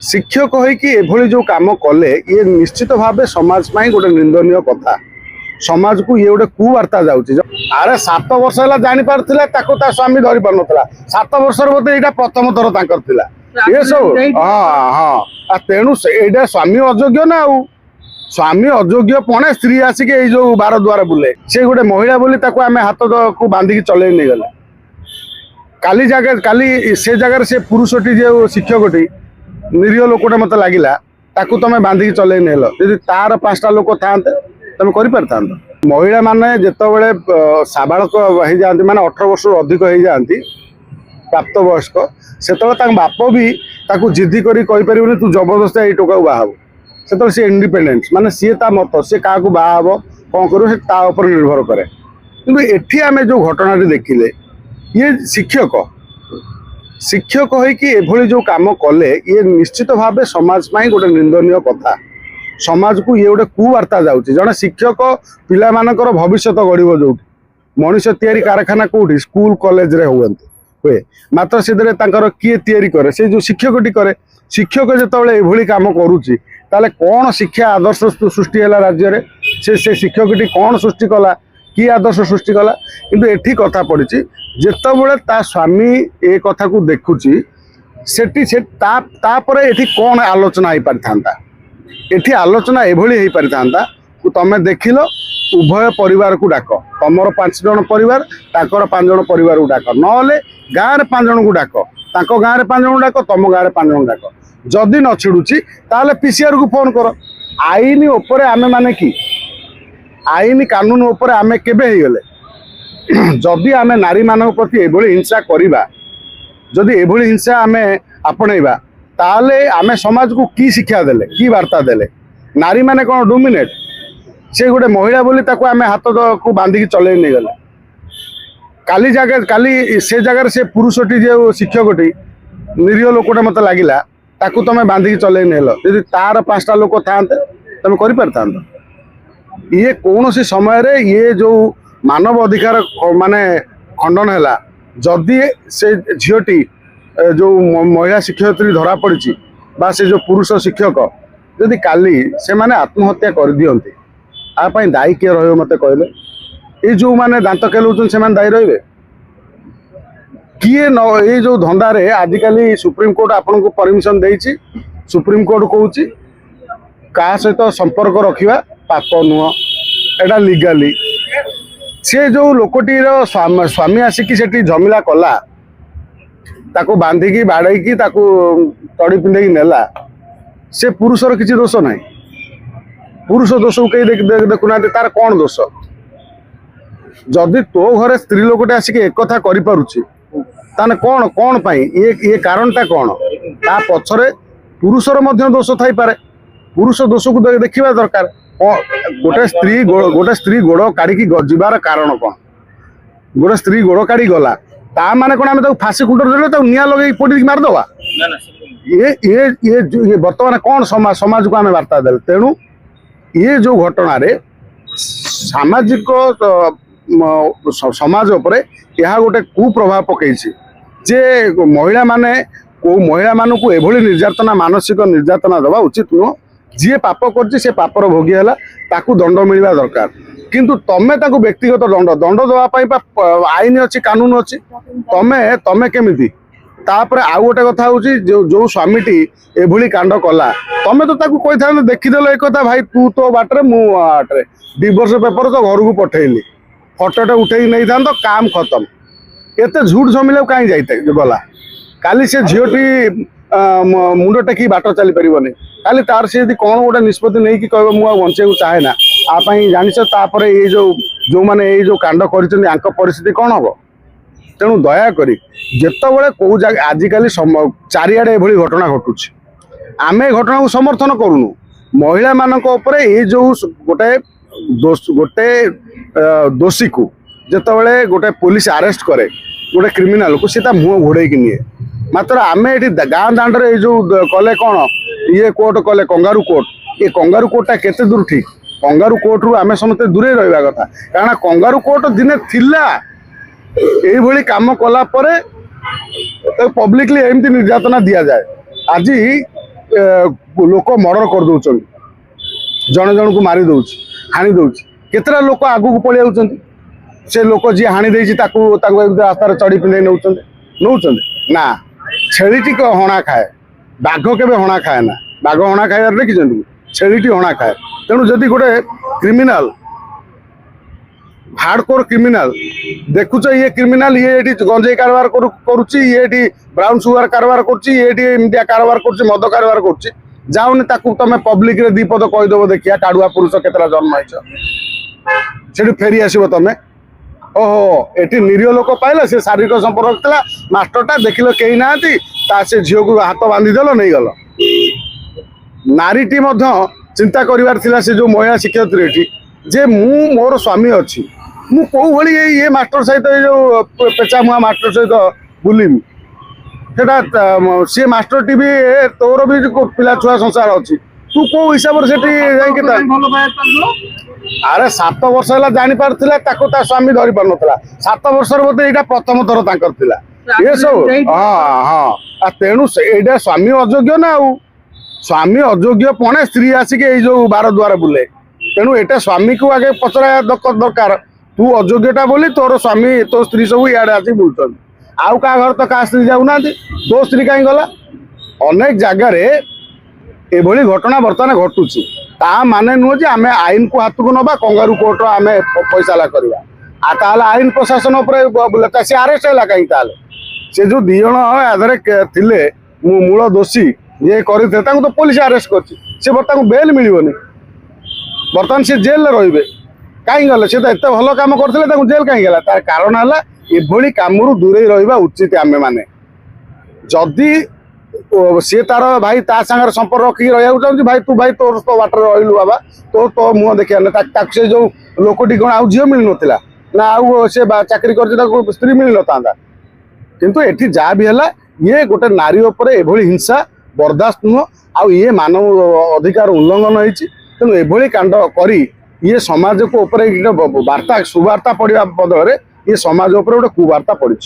शिक्षक होभली जो कम कले ये निश्चित भाव समाज गोटे निंदनीय कथा। समाज को ये गोटे कुवार्ता जाऊँगी। अरे 7 वर्ष है जानी पार्थिला स्वामी धरी पार ना 7 वर्ष बोधे यहाँ प्रथम थर तांकर ये सब। हाँ हाँ तेणु यहाँ स्वामी अयोग्य ना स्वामी अयोग्य पणे स्त्री आसिक जो बार द्वार बुले से गोटे महिला बोली आम हाथ को बांधिकी चल नहीं गला काली जगह काली से जगह से पुरुषटी जो शिक्षकटी निरीह लोकटे मत लगिला तुम बांधिकी चल नेल यदि तार 5टा लोक था तुम कर महिला माने जितेबले साबालक हो जाती माने 18 वर्ष अधिक हो जाती प्राप्त वयस्क से बाप भी जिद्दी करी तू जबरदस्त ये टोका बाहब से सी इंडिपेंडेंस माने सी मत सी क्या बाहब कौन कर निर्भर कै कि एठी आम जो घटना देखिले ये शिक्षक होभली जो कम कले ये निश्चित भाव समाज गोटे निंदनीय कथा। समाज को ये गोटे कुवार्ता जाऊँगी। जड़े शिक्षक पिला मानकर भविष्य गढ़ जो मनीष तैयारी कारखाना कौटी स्कूल कॉलेज रे हुए मात्र से किए तैयारी करे से जो शिक्षकटी करे शिक्षक जितेबाला ये कम करुच्ची ताले कौन शिक्षा आदर्श सृष्टि है राज्य में से शिक्षकटी कौन सृष्टि कला कि आदर्श सृष्टि कला किंतु एठी कथा पड़ी जितेबाला ता स्वामी ए कथा को देखुची सेठी से तापर एठी कौन आलोचना हो पारि थांता एठी आलोचना एभली हो पारि थांता तमे देखिलो उभय परिवार को डाक तमर 5 जन परिवार ताकर 5 जन परिवार को डाक नले गाँव में 5 जन को डाक ताको गाँव में 5 जन डाक तम गाँव में 5 जन डाक जदि न छिड़ुची ताले पीसीआर को फोन कर आईन उपरे आमे माने कि आईन कानून उपरे आमे केबे हे गले जदि आमे नारी मानक प्रति एभली हिंसा करिबा जदि एभली हिंसा आमे आपणेबा ताले आमे समाज को की शिक्षा देले की वार्ता देले नारी माने कोन डोमिनेट से गोटे महिला बोली आमे हाथ को बांधिकी चल नहीं गला काली से जगह से पुरुषटी जो शिक्षकटी निरीह लोकटे मत लगिला तुम बांधिकी चल नेल यदि तार 5टा लोक था तुम कर ये कौन सी समय रे ये जो मानव अधिकार माने खंडन है जदि से झीटी जो महिला शिक्षयित्री धरा पड़ी बा से जो पुरुष शिक्षक जदि काली से माने आत्महत्या कर दियंती आपाई दायी किए रही मत कहले ये जो माने दांत केलुचन से दायी रही किए न ये जो धंदारे आजिकल सुप्रीम कोर्ट आपन को परमिशन देछि सुप्रीम कोर्ट कहूँ क्या सहित संपर्क रखा पाप नुह एटा लीगाली से जो लोकटीर स्वामी आसिक से झमेला कला ताको बांधिकी बाड़ेकी तड़ी पिंधेकी नेला से पुरुषर किसी दोष ना पुरुष दोष को कहीं देखुना तार कौन दोष जदि तो घरे स्त्री लोकटे आसिक एक कथा करिपारुछि ताने कौन कौन पाई ये कारणटा कौन ता पछरे पुरुषर मध्य दोष थाई पारे पुरुष दोष को देखा दरकार गोटे स्त्री गोड़ काढ़ी जीवार कारण कौन गोटे स्त्री गोड़ काढ़ी गला ता माने कौन आम फाँसी खुंटर देले निआं लगे पोटी मारदवा ये बर्तमान कौन समाज को आम वार्ता देले तेणु ये जो घटना रे सामाजिक समाज उपरे यह गोटे कुप्रभाव पकई जे महिला माने को महिला मानू को एभली निर्यातना मानसिक निर्यातना दवा उचित नुह जी पाप कर से पापर भोगी है ताकू दंड मिलवा दरकार किंतु तमे ताकू व्यक्तिगत दंड दंड दवाई आईन अच्छी कानून अच्छी तमे तमे केमिति तापर आउ गोटे कथा हूँ जो स्वामीटी एभली कांड कला तमे तो ताकू कही था देखीदेल एक कथा भाई तू तो बाटरे मु बाटरे डिवोर्स पेपर तो घर को पठेली फटोटे उठे नहीं था तो काम खत्म एत झूठ झमेला कहीं जाते गला काली से झीटी मुंड टेकी बाट चली पारनी काली तार से कौन गोटे निष्पत्ति नहीं कि कह मुझे बचे चाहे ना आप जापर ये जो मैंने ये जो कांड कर परिस्थिति कौन हम तेणु दयाकोरी जितेबाला कौ जगह आजिकल चारिआडे एभली घटना घटुची आम घटना को समर्थन करूनु महिला मानक ये जो गोटे दोषी को जितेबाला गोटे पुलिस अरेस्ट करे गोटे क्रिमिनाल को सीता मुह घोड़े निए मात्र आम ये गाँ दांडे जो कले कौन ये कोर्ट कले कंगारू कोर्ट ये कंगारू कोर्टा केते दूर ठीक कंगारू कोर्ट रु आम समस्ते दूरे रहा कथा कारण कंगारू कोर्ट दिने थिला ये कम कला पब्लिकली एमती निर्यातना दि जाए आज लोक मर्डर कर दौरान जन जन को मारी दौर हाणी दौर केतटा लोक आगू को पलि आउछन से लोक जी हाणी देछि रास्तार चढ़ी पिंधे नौ ना छेलीटी हणा खाए बाघ केबे हणा खाए ना बाघ हणा खाइबार देखिछन्ति छेलीटी हणा खाए तेणु जदि गोटे क्रिमिनाल हार्डकोर क्रिमिनाल देखुच ये क्रिमिनाल ये गंजे कारबार करुच्ची ये ब्राउन सुगर कारबार करमिया कारबार कर मद कारबार कर जाऊनी तुम पब्लिक रे दीपद कहीदेव देखिया काड़ुआ पुरुष केतरा जन्म होती फेरी आसब तुम ओहो एटी निरीह लोक पाइला से शारीरिक संपर्क था मास्टरटा देखिल कहीं ना से झील को हाथ बांधिदेल नहीं गल नारीटी चिंता करिवार थिला से जो महिला शिक्षयित्री जे मु मोर स्वामी अच्छी मु कौ भली ये मास्टर सहित जो पेचा मुआ मास्टर सहित बुलिमी सेटा सी मास्टर टी भी तोर भी पिला छुआ संसार अच्छी तू कौ हिसाब से अरे 7 वर्ष है जानी पार्थिला स्वामी धरी पार ना 7 वर्ष बोधे यहाँ प्रथम थर तांकर ये सब हाँ हाँ तेणु यहाँ स्वामी अयोग्य ना आउ स्वामी अयोग्य पणे स्त्री आसिक जो बार द्वार बुले तेणु एटा स्वामी को आगे पचरा दरकार तू अयोग्यता बोली तोर स्वामी तो स्त्री सब इे आसी बुलुन आउ क्या घर तो क्या स्त्री जाऊना तो स्त्री कहीं गला अनेक जगार एभली घटना बर्तमान घटुची ता माने नुह जे आमे आईन को हाथ को नबा कंगारू कोर्ट आमे फैसला करवा ताल आईन प्रशासन बुले सी आरेस्ट है कहीं से जो दी जन आधार थिले मूल दोषी ये करते तो पुलिस आरेस्ट कर बर्तमान बेल मिलनी बर्तमान से जेल रे कहीं गले सी तो एत भल कम करते जेल कहीं गला तार कारण है ये कम दूरे रहा उचित आमे माने जदि सी तार भाई ता संगे संपर्क रखिक रहा चाहिए भाई तू भाई तोर तो बाटर रही बाबा तो मुह देखा से जो लोकटी कौन आउ झी मिल ना ना आउ से चाकरी कर स्त्री मिल ना किंतु एठी जहाँ भी है ये गोटे नारी उपर एभली हिंसा बर्दाश्त नुह आउ ये मानव अधिकार उल्लंघन होती तेणु एभली कांड करी ये समाज को वार्ता सुवार्ता पड़ा बदल ये समाज उपर गोटे कुवार्ता पड़ी।